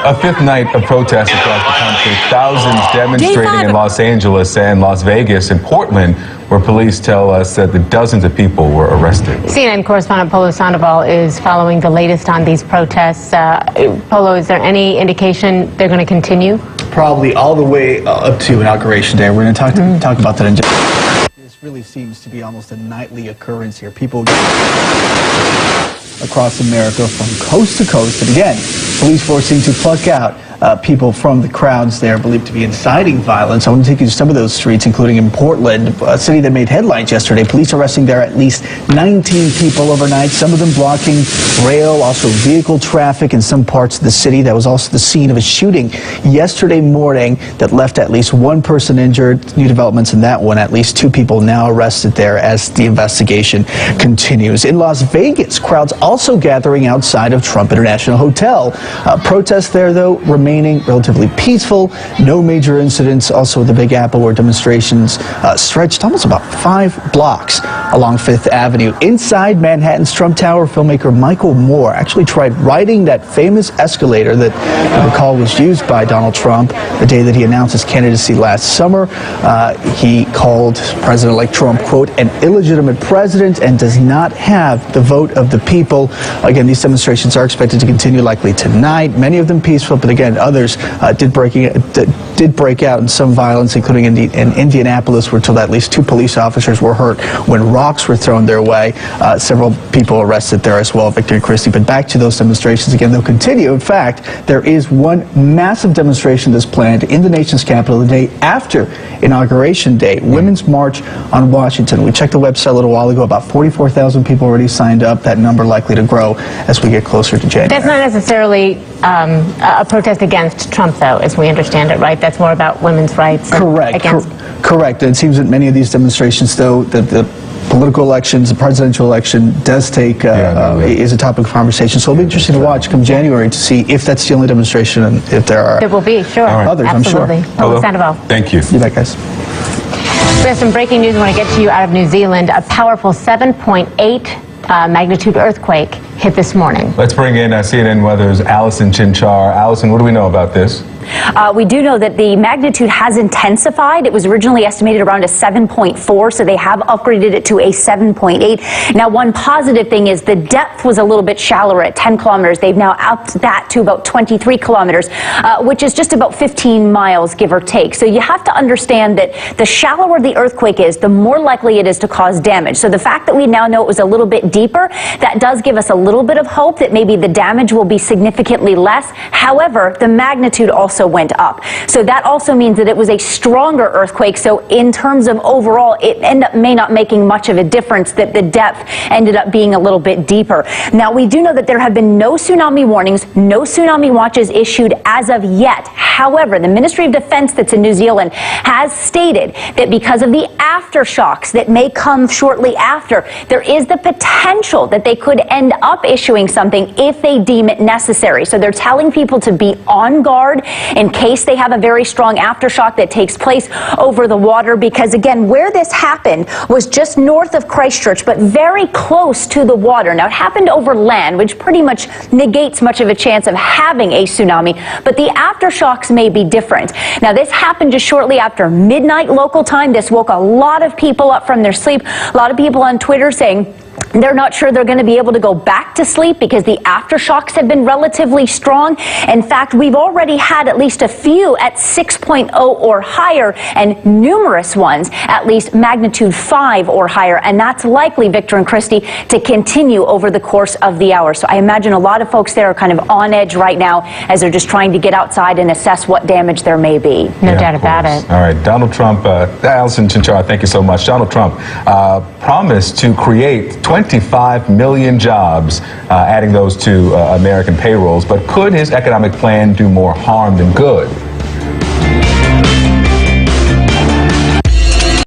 A fifth night of protests across the country. Thousands demonstrating in Los Angeles and Las Vegas and Portland, where police tell us that dozens of people were arrested. CNN correspondent Polo Sandoval is following the latest on these protests. Polo, is there any indication they're going to continue? Probably all the way up to Inauguration Day. We're going to talk about that in just a minute. This really seems to be almost a nightly occurrence here. People across America from coast to coast. And again, police forcing to pluck out people from the crowds there believed to be inciting violence. I want to take you to some of those streets, including in Portland, a city that made headlines yesterday. Police arresting there at least 19 people overnight, some of them blocking rail, also vehicle traffic in some parts of the city. That was also the scene of a shooting yesterday morning that left at least one person injured. New developments in that one, at least 2 people now arrested there as the investigation continues. In Las Vegas, crowds also gathering outside of Trump International Hotel. Protests there, though, remaining relatively peaceful. No major incidents. Also at the Big Apple, where demonstrations stretched almost about 5 blocks along Fifth Avenue. Inside Manhattan's Trump Tower, filmmaker Michael Moore actually tried riding that famous escalator that, you recall, was used by Donald Trump the day that he announced his candidacy last summer. He called President-elect Trump, quote, an illegitimate president and does not have the vote of the people. Again, these demonstrations are expected to continue likely tonight. Many of them peaceful, but again, others did break out in some violence, including in Indianapolis. We're told at least 2 police officers were hurt when rocks were thrown their way. Several people arrested there as well, Victor and Christie. But back to those demonstrations again, they'll continue. In fact, there is one massive demonstration that's planned in the nation's capital the day after Inauguration Day, Women's March on Washington. We checked the website a little while ago, about 44,000 people already signed up. That number likely to grow as we get closer to January. That's not necessarily a protest against Trump, though, as we understand it, right? That's more about women's rights. Correct. Correct. And it seems that many of these demonstrations, though, that the political elections, the presidential election does take, is a topic of conversation. So it'll be interesting to watch come January to see if that's the only demonstration and if there are will be, sure. Others, absolutely. I'm sure. Polo Sandoval. Thank you. You bet, guys. We have some breaking news I want to get to you out of New Zealand. A powerful 7.8 magnitude earthquake hit this morning. Let's bring in CNN Weather's Allison Chinchar. Allison, what do we know about this? We do know that the magnitude has intensified. It was originally estimated around a 7.4, so they have upgraded it to a 7.8. Now, one positive thing is the depth was a little bit shallower at 10 kilometers. They've now upped that to about 23 kilometers, which is just about 15 miles, give or take. So you have to understand that the shallower the earthquake is, the more likely it is to cause damage. So the fact that we now know it was a little bit deeper, that does give us a little bit of hope that maybe the damage will be significantly less. However, the magnitude also went up. So that also means that it was a stronger earthquake. So in terms of overall, it may not making much of a difference that the depth ended up being a little bit deeper. Now, we do know that there have been no tsunami warnings, no tsunami watches issued as of yet. However, the Ministry of Defense that's in New Zealand has stated that because of the aftershocks that may come shortly after, there is the potential that they could end up issuing something if they deem it necessary. So they're telling people to be on guard in case they have a very strong aftershock that takes place over the water, because again, where this happened was just north of Christchurch, but very close to the water. Now, it happened over land, which pretty much negates much of a chance of having a tsunami, but the aftershocks may be different. Now, this happened just shortly after midnight local time. This woke a lot of people up from their sleep. A lot of people on Twitter saying they're not sure they're going to be able to go back to sleep because the aftershocks have been relatively strong. In fact, we've already had at least a few at 6.0 or higher, and numerous ones at least magnitude 5 or higher. And that's likely, Victor and Christie, to continue over the course of the hour. So I imagine a lot of folks there are kind of on edge right now as they're just trying to get outside and assess what damage there may be. No doubt about it. All right, Donald Trump, Allison Chinchar, thank you so much. Donald Trump promised to create 25 million jobs, adding those to American payrolls. But could his economic plan do more harm than good?